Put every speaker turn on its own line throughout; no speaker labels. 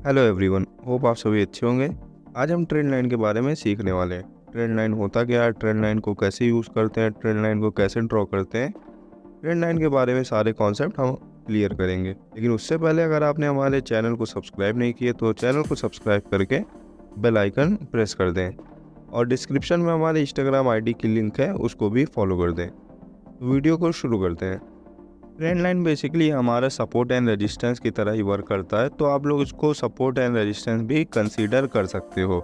Hello everyone, hope आप सभी अच्छे होंगे। आज हम ट्रेंड लाइन के बारे में सीखने वाले हैं। ट्रेंड लाइन होता क्या है, ट्रेंड लाइन को कैसे यूज़ करते हैं, ट्रेंड लाइन को कैसे ड्रॉ करते हैं। ट्रेंड लाइन के बारे में सारे कॉन्सेप्ट हम क्लियर करेंगे। लेकिन उससे पहले अगर आपने हमारे चैनल को सब्सक्राइब नहीं किए तो चैनल को सब्सक्राइब करके बेल आइकन प्रेस कर दें और डिस्क्रिप्शन में हमारे इंस्टाग्राम आईडी की लिंक है, उसको भी फॉलो कर दें। तो वीडियो को शुरू करते हैं। ट्रेंड लाइन बेसिकली हमारा सपोर्ट एंड रेजिस्टेंस की तरह ही वर्क करता है, तो आप लोग इसको सपोर्ट एंड रेजिस्टेंस भी कंसीडर कर सकते हो।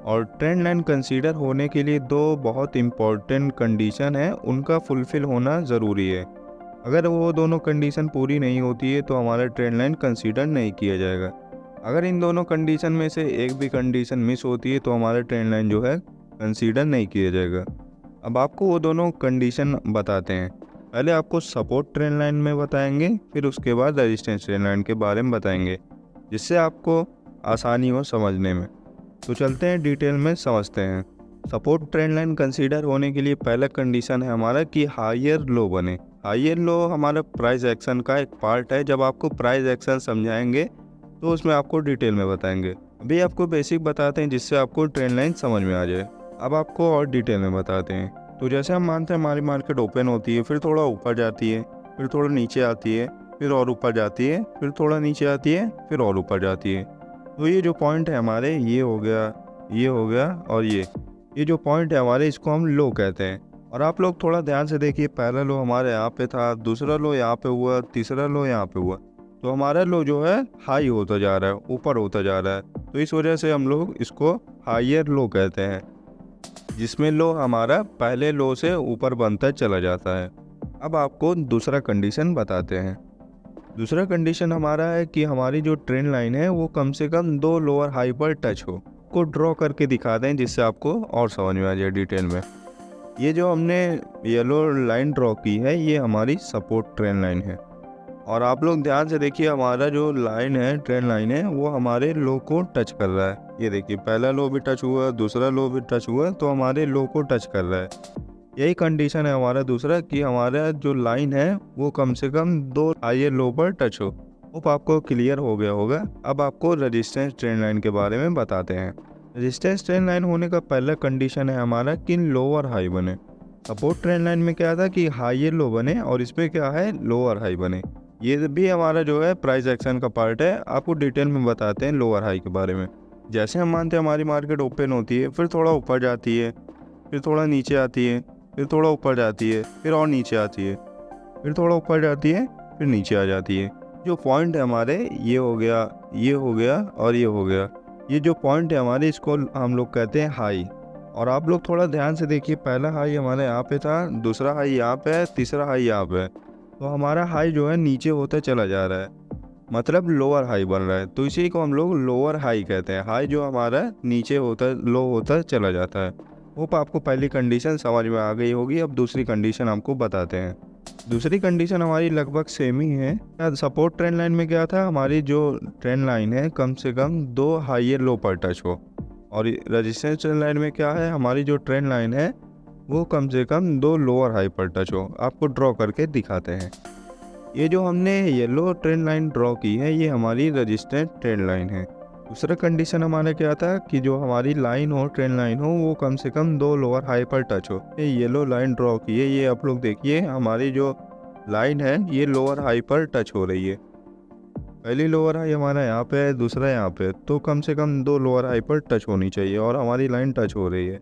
और ट्रेंड लाइन कंसीडर होने के लिए दो बहुत इम्पॉर्टेंट कंडीशन है, उनका फुलफिल होना ज़रूरी है। अगर वो दोनों कंडीशन पूरी नहीं होती है तो हमारा ट्रेंड लाइन कंसीडर नहीं किया जाएगा। अगर इन दोनों कंडीशन में से एक भी कंडीशन मिस होती है तो हमारा ट्रेंड लाइन जो है कंसीडर नहीं किया जाएगा। अब आपको वो दोनों कंडीशन बताते हैं। पहले आपको सपोर्ट ट्रेंड लाइन में बताएंगे, फिर उसके बाद रेजिस्टेंस ट्रेंड लाइन के बारे में बताएंगे, जिससे आपको आसानी हो समझने में। तो चलते हैं डिटेल में समझते हैं। सपोर्ट ट्रेंड लाइन कंसीडर होने के लिए पहला कंडीशन है हमारा कि हायर लो बने। हायर लो हमारा प्राइस एक्शन का एक पार्ट है। जब आपको प्राइस एक्शन समझाएंगे तो उसमें आपको डिटेल में बताएंगे। अभी आपको बेसिक बताते हैं जिससे आपको ट्रेंड लाइन समझ में आ जाए। अब आपको और डिटेल में बताते हैं। तो जैसे हम मानते हैं हमारी मार्केट ओपन होती है, फिर थोड़ा ऊपर जाती है, फिर थोड़ा नीचे आती है, फिर और ऊपर जाती है, फिर थोड़ा नीचे आती है, फिर और ऊपर जाती है। तो ये जो पॉइंट है हमारे, ये हो गया, ये हो गया और ये जो पॉइंट है हमारे, इसको हम लो कहते हैं। और आप लोग थोड़ा ध्यान से देखिए, पहला लो हमारे यहाँ पे था, दूसरा लो यहाँ पे हुआ, तीसरा लो यहाँ पे हुआ। तो हमारा लो जो है हाई होता जा रहा है, ऊपर होता जा रहा है। तो इस वजह से हम लोग इसको हायर लो कहते हैं, जिसमें लो हमारा पहले लो से ऊपर बनता चला जाता है। अब आपको दूसरा कंडीशन बताते हैं। दूसरा कंडीशन हमारा है कि हमारी जो ट्रेंड लाइन है वो कम से कम दो लोअर हाई पर टच हो। को ड्रॉ करके दिखा दें जिससे आपको और समझ में आ जाए डिटेल में। ये जो हमने येलो लाइन ड्रॉ की है, ये हमारी सपोर्ट ट्रेंड लाइन है। और आप लोग ध्यान से देखिए, हमारा जो लाइन है, ट्रेंड लाइन है, वो हमारे लो को टच कर रहा है। ये देखिए, पहला लो भी टच हुआ, दूसरा लो भी टच हुआ, तो हमारे लो को टच कर रहा है। यही कंडीशन है हमारा दूसरा, कि हमारा जो लाइन है वो कम से कम दो हायर लो पर टच हो। होप आपको क्लियर हो गया होगा। अब आपको रेजिस्टेंस ट्रेंड लाइन के बारे में बताते हैं। रेजिस्टेंस ट्रेंड लाइन होने का पहला कंडीशन है हमारा कि लोअर हाई बने। सपोर्ट ट्रेंड लाइन में क्या था कि हायर लो बने, और इसमें क्या है, लोअर हाई बने। ये भी हमारा जो है प्राइस एक्शन का पार्ट है। आपको डिटेल में बताते हैं लोअर हाई के बारे में। जैसे हम मानते हैं हमारी मार्केट ओपन होती है, फिर थोड़ा ऊपर जाती है, फिर थोड़ा नीचे आती है, फिर थोड़ा ऊपर जाती है, फिर और नीचे आती है, फिर थोड़ा ऊपर जाती है, फिर नीचे आ जाती है। जो पॉइंट है हमारे, ये हो गया, ये हो गया और ये हो गया। ये जो पॉइंट है हमारे, इसको हम लोग कहते हैं हाई। और आप लोग थोड़ा ध्यान से देखिए, पहला हाई हमारे यहाँ पे था, दूसरा हाई यहाँ पे है, तीसरा हाई यहाँ पे है। तो हमारा हाई जो है नीचे होता चला जा रहा है, मतलब लोअर हाई बन रहा है। तो इसी को हम लोग लोअर हाई कहते हैं। हाई जो हमारा नीचे होता, लो होता चला जाता है। होप आपको पहली कंडीशन समझ में आ गई होगी। अब दूसरी कंडीशन आपको बताते हैं। दूसरी कंडीशन हमारी लगभग सेम ही है। सपोर्ट ट्रेंड लाइन में क्या था, हमारी जो ट्रेंड लाइन है कम से कम दो हायर लो पर टच हो। और रेजिस्टेंस ट्रेंड लाइन में क्या है, हमारी जो ट्रेंड लाइन है वो कम से कम दो लोअर हाई पर टच हो। आपको ड्रॉ करके दिखाते हैं। ये जो हमने येलो ट्रेंड लाइन ड्रॉ की है, ये हमारी रेजिस्टेंस ट्रेंड लाइन है। दूसरा कंडीशन हमारा क्या था कि जो हमारी लाइन हो, ट्रेंड लाइन हो, वो कम से कम दो लोअर हाई पर टच हो। ये येलो लाइन ड्रॉ की है, ये आप लोग देखिए, हमारी जो लाइन है ये लोअर हाई पर टच हो रही है। पहली लोअर हाई हमारा यहाँ पे है, दूसरा यहाँ पे, तो कम से कम दो लोअर हाई पर टच होनी चाहिए और हमारी लाइन टच हो रही है।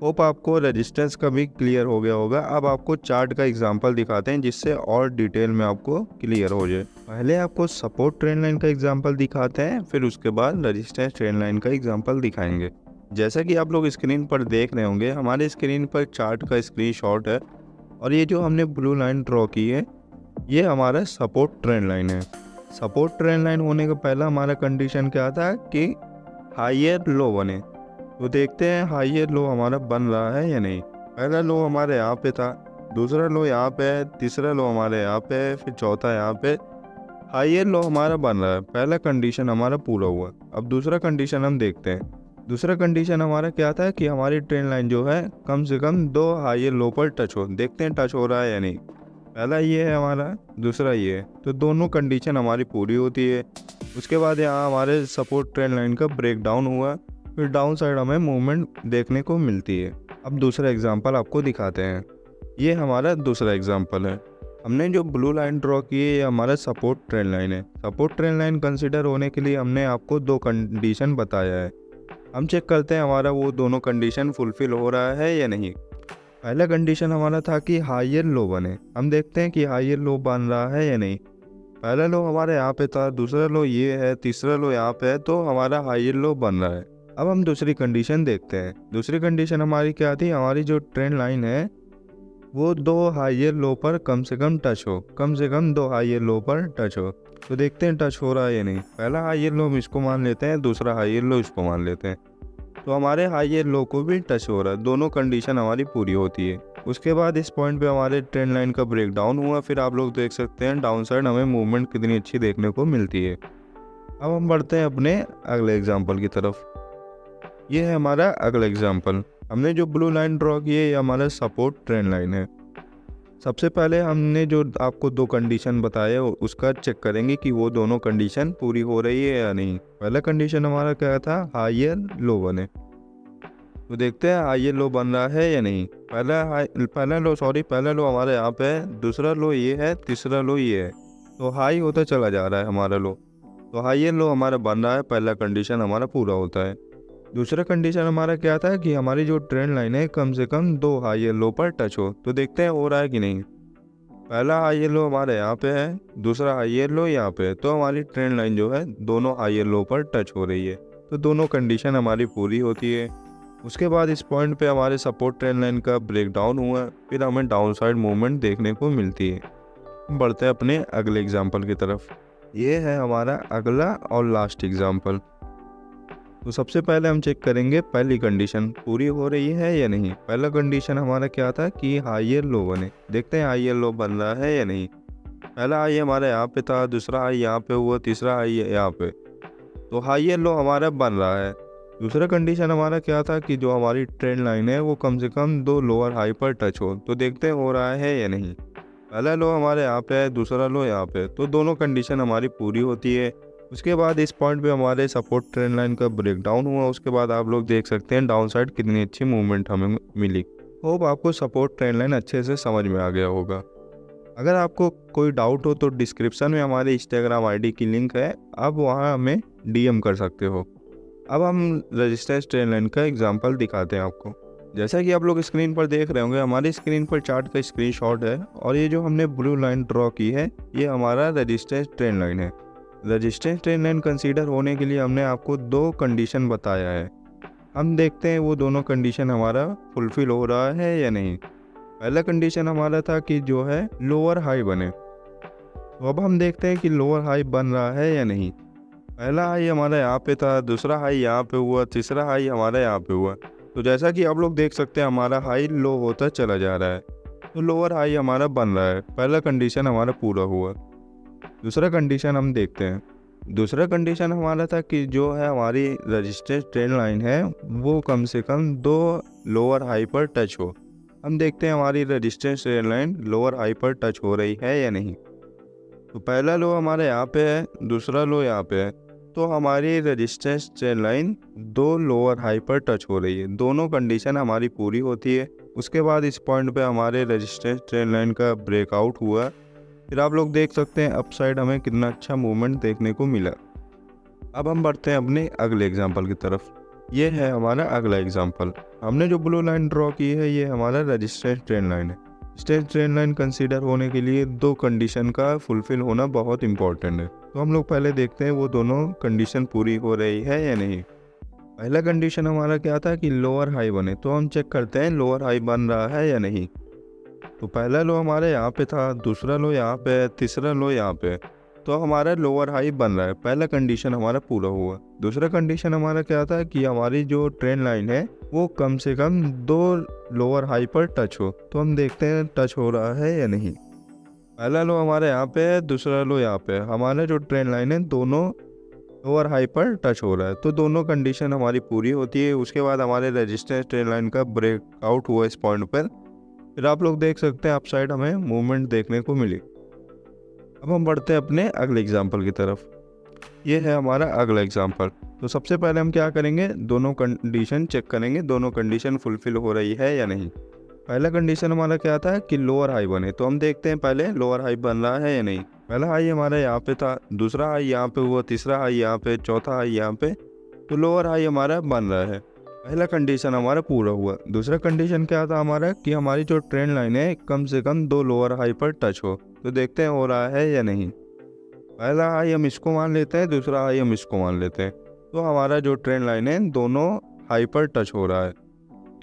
होप आपको रेजिस्टेंस का भी क्लियर हो गया होगा। अब आपको चार्ट का एग्जांपल दिखाते हैं जिससे और डिटेल में आपको क्लियर हो जाए। पहले आपको सपोर्ट ट्रेंड लाइन का एग्जांपल दिखाते हैं, फिर उसके बाद रेजिस्टेंस ट्रेंड लाइन का एग्जांपल दिखाएंगे। जैसा कि आप लोग स्क्रीन पर देख रहे होंगे, हमारे स्क्रीन पर चार्ट का स्क्रीनशॉट है। और ये जो हमने ब्लू लाइन ड्रॉ की है, ये हमारा सपोर्ट ट्रेंड लाइन है। सपोर्ट ट्रेंड लाइन होने का पहला हमारा कंडीशन क्या था कि हायर लो बने। तो देखते हैं हायर लो हमारा बन रहा है या नहीं। पहला लो हमारे यहाँ पे था, दूसरा लो यहाँ पे है, तीसरा लो हमारे यहाँ पे है, फिर चौथा यहाँ पे। हायर लो हमारा बन रहा है। पहला कंडीशन हमारा पूरा हुआ। अब दूसरा कंडीशन हम देखते हैं। दूसरा कंडीशन हमारा क्या था कि हमारी ट्रेंड लाइन जो है कम से कम दो हायर लो पर टच हो। देखते हैं टच हो रहा है या नहीं। पहला ये है हमारा, दूसरा ये है, तो दोनों कंडीशन हमारी पूरी होती है। उसके बाद यहाँ हमारे सपोर्ट ट्रेंड लाइन का ब्रेक डाउन हुआ, फिर डाउन साइड हमें मूवमेंट देखने को मिलती है। अब दूसरा एग्जांपल आपको दिखाते हैं। ये हमारा दूसरा एग्जांपल है। हमने जो ब्लू लाइन ड्रॉ की है ये हमारा सपोर्ट ट्रेंड लाइन है। सपोर्ट ट्रेंड लाइन कंसिडर होने के लिए हमने आपको दो कंडीशन बताया है। हम चेक करते हैं हमारा वो दोनों कंडीशन फुलफिल हो रहा है या नहीं। पहला कंडीशन हमारा था कि हायर लो बने। हम देखते हैं कि हायर लो बन रहा है या नहीं। पहला लो हमारे यहाँ पे था, दूसरा लो ये है, तीसरा लो यहाँ पे है, तो हमारा हायर लो बन रहा है। अब हम दूसरी कंडीशन देखते हैं। दूसरी कंडीशन हमारी क्या थी, हमारी जो ट्रेंड लाइन है वो दो हायर लो पर कम से कम टच हो, कम से कम दो हायर लो पर टच हो। तो देखते हैं टच हो रहा है या नहीं। पहला हायर लो हम इसको मान लेते हैं, दूसरा हायर लो इसको मान लेते हैं। तो हमारे हायर लो को भी टच हो रहा है, दोनों कंडीशन हमारी पूरी होती है। उसके बाद इस पॉइंट पे हमारे ट्रेंड लाइन का ब्रेक डाउन हुआ। फिर आप लोग देख सकते हैं डाउन साइड हमें मूवमेंट कितनी अच्छी देखने को मिलती है। अब हम बढ़ते हैं अपने अगले एग्जाम्पल की तरफ। ये है हमारा अगला एग्जाम्पल। हमने जो ब्लू लाइन ड्रॉ की है ये हमारा सपोर्ट ट्रेंड लाइन है। सबसे पहले हमने जो आपको दो कंडीशन बताए उसका चेक करेंगे कि वो दोनों कंडीशन पूरी हो रही है या नहीं। पहला कंडीशन हमारा क्या था, हायर लो बने। तो देखते हैं हायर लो बन रहा है या नहीं। पहला लो हमारे यहाँ पे है, दूसरा लो ये है, तीसरा लो ये है। तो हाई होता चला जा रहा है हमारा लो। तो हायर लो हमारा बन रहा है, पहला कंडीशन हमारा पूरा होता है। दूसरा कंडीशन हमारा क्या था कि हमारी जो ट्रेंड लाइन है कम से कम दो हायर लो पर टच हो। तो देखते हैं हो रहा है कि नहीं। पहला हायर लो हमारे यहाँ पे है, दूसरा हायर लो यहाँ पे है। तो हमारी ट्रेंड लाइन जो है दोनों हायर लो पर टच हो रही है। तो दोनों कंडीशन हमारी पूरी होती है। उसके बाद इस पॉइंट पे हमारे सपोर्ट ट्रेंड लाइन का ब्रेक डाउन हुआ, फिर हमें डाउन साइड मूवमेंट देखने को मिलती है। हम बढ़ते हैं अपने अगले एग्जाम्पल की तरफ। ये है हमारा अगला और लास्ट एग्जाम्पल। तो सबसे पहले हम चेक करेंगे पहली कंडीशन पूरी हो रही है या नहीं। पहला कंडीशन हमारा क्या था कि हायर लो बने। देखते हैं हायर लो बन रहा है या नहीं। पहला हाई हमारे यहाँ पे था, दूसरा हाई यहाँ पे हुआ, तीसरा हाई यहाँ पे। तो हायर लो हमारा बन रहा है। दूसरा कंडीशन हमारा क्या था कि जो हमारी ट्रेंड लाइन है वो कम से कम दो लोअर हाई पर टच हो। तो देखते हैं हो रहा है या नहीं। पहला लो हमारे यहाँ पे है, दूसरा लो यहाँ पे। तो दोनों कंडीशन हमारी पूरी होती है। उसके बाद इस पॉइंट पे हमारे सपोर्ट ट्रेंड लाइन का ब्रेक डाउन हुआ। उसके बाद आप लोग देख सकते हैं डाउन साइड कितनी अच्छी मूवमेंट हमें मिली। होप आपको सपोर्ट ट्रेंड लाइन अच्छे से समझ में आ गया होगा। अगर आपको कोई डाउट हो तो डिस्क्रिप्शन में हमारे इंस्टाग्राम आईडी की लिंक है, आप वहाँ हमें डीएम कर सकते हो। अब हम रेजिस्टेंस ट्रेंड लाइन का एग्जांपल दिखाते हैं आपको। जैसा कि आप लोग स्क्रीन पर देख रहे होंगे हमारी स्क्रीन पर चार्ट का स्क्रीनशॉट है, और ये जो हमने ब्लू लाइन ड्रॉ की है ये हमारा रेजिस्टेंस ट्रेंड लाइन है। रेजिस्टेंस ट्रेंड लाइन कंसीडर होने के लिए हमने आपको दो कंडीशन बताया है। हम देखते हैं वो दोनों कंडीशन हमारा फुलफिल हो रहा है या नहीं। पहला कंडीशन हमारा था कि जो है लोअर हाई बने। तो अब हम देखते हैं कि लोअर हाई बन रहा है या नहीं। पहला हाई हमारा यहाँ पे था, दूसरा हाई यहाँ पे हुआ, तीसरा हाई हमारा यहाँ पे हुआ। तो जैसा कि आप लोग देख सकते हैं हमारा हाई लो होता चला जा रहा है। तो लोअर हाई हमारा बन रहा है, पहला कंडीशन हमारा पूरा हुआ। दूसरा कंडीशन हम देखते हैं। दूसरा कंडीशन हमारा था कि जो है हमारी रेजिस्टेंस ट्रेंड लाइन है वो कम से कम दो लोअर हाई पर टच हो। हम देखते हैं हमारी resistance trend line lower high पर टच हो रही है या नहीं। तो पहला लो हमारे यहाँ पे है, दूसरा लो यहाँ पे है। तो हमारी रेजिस्टेंस ट्रेंड लाइन दो लोअर हाई पर टच हो रही है, दोनों कंडीशन हमारी पूरी होती है। उसके बाद इस पॉइंट पे हमारे रेजिस्टेंस ट्रेंड लाइन का ब्रेकआउट हुआ। फिर आप लोग देख सकते हैं अप साइड हमें कितना अच्छा मूवमेंट देखने को मिला। अब हम बढ़ते हैं अपने अगले एग्जाम्पल की तरफ। ये है हमारा अगला एग्जाम्पल। हमने जो ब्लू लाइन ड्रॉ की है ये हमारा रेजिस्टेंस ट्रेंड लाइन है। रेजिस्टेंस ट्रेंड लाइन कंसीडर होने के लिए दो कंडीशन का फुलफिल होना बहुत इंपॉर्टेंट है। तो हम लोग पहले देखते हैं वो दोनों कंडीशन पूरी हो रही है या नहीं। पहला कंडीशन हमारा क्या था कि लोअर हाई बने। तो हम चेक करते हैं लोअर हाई बन रहा है या नहीं। तो पहला लो हमारे यहाँ पे था, दूसरा लो यहाँ पे है, तीसरा लो यहाँ पे। तो हमारा लोअर हाई बन रहा है, पहला कंडीशन हमारा पूरा हुआ। दूसरा कंडीशन हमारा क्या था कि हमारी जो ट्रेंड लाइन है वो कम से कम दो लोअर हाई पर टच हो। तो हम देखते हैं टच हो रहा है या नहीं। पहला लो हमारे यहाँ पे है, दूसरा लो यहाँ पे है। हमारा जो ट्रेंड लाइन है दोनों लोअर हाई पर टच हो रहा है। तो दोनों कंडीशन हमारी पूरी होती है। उसके बाद हमारे रेजिस्टेंस ट्रेंड लाइन का ब्रेकआउट हुआ इस पॉइंट पर। फिर आप लोग देख सकते हैं अप साइड हमें मूवमेंट देखने को मिली। अब हम बढ़ते हैं अपने अगले एग्जाम्पल की तरफ। ये है हमारा अगला एग्जाम्पल। तो सबसे पहले हम क्या करेंगे, दोनों कंडीशन चेक करेंगे, दोनों कंडीशन फुलफिल हो रही है या नहीं। पहला कंडीशन हमारा क्या था कि लोअर हाई बने, तो हम देखते हैं पहले लोअर हाई बन रहा है या नहीं। पहला हाई हमारा यहाँ पे था, दूसरा हाई यहाँ पे हुआ, तीसरा हाई यहाँ पे, चौथा हाई यहाँ पे, तो लोअर हाई हमारा बन रहा है। पहला कंडीशन हमारा पूरा हुआ। दूसरा कंडीशन क्या था हमारा कि हमारी जो ट्रेंड लाइन है कम से कम 2 लोअर हाई पर टच हो, तो देखते हैं हो रहा है या नहीं। पहला हाई हम इसको मान लेते हैं, दूसरा हाई हम इसको मान लेते हैं, तो हमारा जो ट्रेंड लाइन है दोनों हाई पर टच हो रहा है,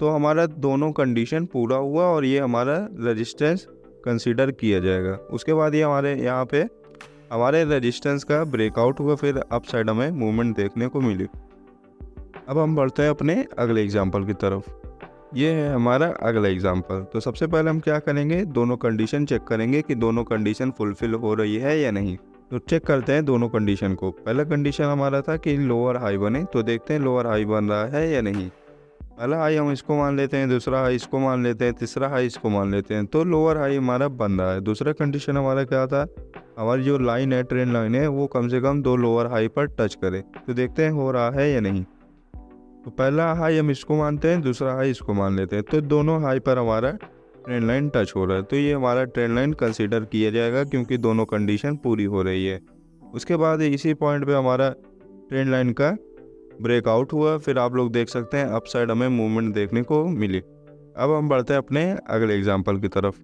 तो हमारा दोनों कंडीशन पूरा हुआ और ये हमारा रेजिस्टेंस कंसीडर किया जाएगा। उसके बाद ये हमारे यहाँ पे हमारे रेजिस्टेंस का ब्रेकआउट हुआ, फिर अप साइड हमें मूवमेंट देखने को मिली। अब हम बढ़ते हैं अपने अगले एग्जाम्पल की तरफ। ये है हमारा अगला एग्जाम्पल। तो सबसे पहले हम क्या करेंगे, दोनों कंडीशन चेक करेंगे कि दोनों कंडीशन फुलफिल हो रही है या नहीं। तो चेक करते हैं दोनों कंडीशन को। पहला कंडीशन हमारा था कि लोअर हाई बने, तो देखते हैं लोअर हाई बन रहा है या नहीं। पहला हाई हम इसको मान लेते हैं, दूसरा हाई इसको मान लेते हैं, तीसरा हाई इसको मान लेते हैं, तो लोअर हाई हमारा बन रहा है। दूसरा कंडीशन हमारा क्या था, हमारी जो लाइन है ट्रेंड लाइन है वो कम से कम 2 लोअर हाई पर टच करे, तो देखते हैं हो रहा है या नहीं। तो पहला हाई हम इसको मानते हैं, दूसरा हाई इसको मान लेते हैं, तो दोनों हाई पर हमारा ट्रेंड लाइन टच हो रहा है, तो ये हमारा ट्रेंड लाइन कंसीडर किया जाएगा क्योंकि दोनों कंडीशन पूरी हो रही है। उसके बाद इसी पॉइंट पे हमारा ट्रेंड लाइन का ब्रेकआउट हुआ, फिर आप लोग देख सकते हैं अप साइड हमें मूवमेंट देखने को मिली। अब हम बढ़ते हैं अपने अगले एग्जाम्पल की तरफ।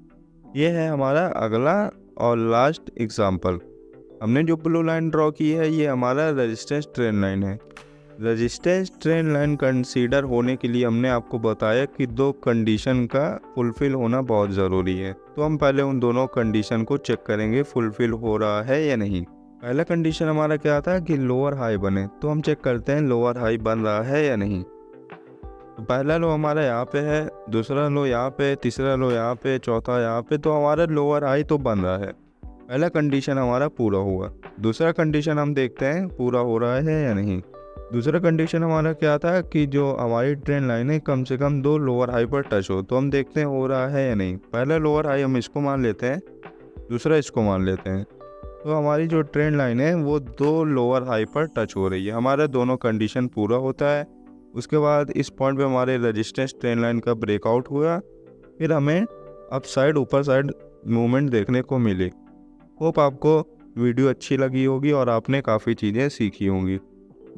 ये है हमारा अगला और लास्ट एग्जाम्पल। हमने जो ब्लू लाइन ड्रॉ की है ये हमारा रेजिस्टेंस ट्रेंड लाइन है। रेजिस्टेंस ट्रेंड लाइन कंसीडर होने के लिए हमने आपको बताया कि 2 कंडीशन का फुलफिल होना बहुत ज़रूरी है, तो हम पहले उन दोनों कंडीशन को चेक करेंगे फुलफिल हो रहा है या नहीं। पहला कंडीशन हमारा क्या था कि लोअर हाई बने, तो हम चेक करते हैं लोअर हाई बन रहा है या नहीं। तो पहला लो हमारा यहाँ पे है, दूसरा लो यहाँ पे, तीसरा लो यहाँ पे, चौथा यहाँ पे, तो हमारा लोअर हाई तो बन रहा है। पहला कंडीशन हमारा पूरा हुआ। दूसरा कंडीशन हम देखते हैं पूरा हो रहा है या नहीं। दूसरा कंडीशन हमारा क्या था कि जो हमारी ट्रेंड लाइन है कम से कम 2 लोअर हाई पर टच हो, तो हम देखते हैं हो रहा है या नहीं। पहला लोअर हाई हम इसको मान लेते हैं, दूसरा इसको मान लेते हैं, तो हमारी जो ट्रेंड लाइन है वो 2 लोअर हाई पर टच हो रही है, हमारा दोनों कंडीशन पूरा होता है। उसके बाद इस पॉइंट पे हमारे रेजिस्टेंस ट्रेंड लाइन का ब्रेकआउट हुआ, फिर हमें अप साइड ऊपर साइड मूवमेंट देखने को मिली। होप आपको वीडियो अच्छी लगी होगी और आपने काफ़ी चीज़ें सीखी होंगी।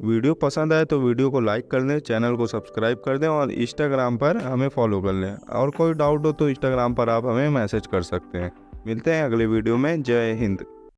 वीडियो पसंद आए तो वीडियो को लाइक कर दें, चैनल को सब्सक्राइब कर दें और इंस्टाग्राम पर हमें फॉलो कर लें। और कोई डाउट हो तो इंस्टाग्राम पर आप हमें मैसेज कर सकते हैं। मिलते हैं अगले वीडियो में। जय हिंद।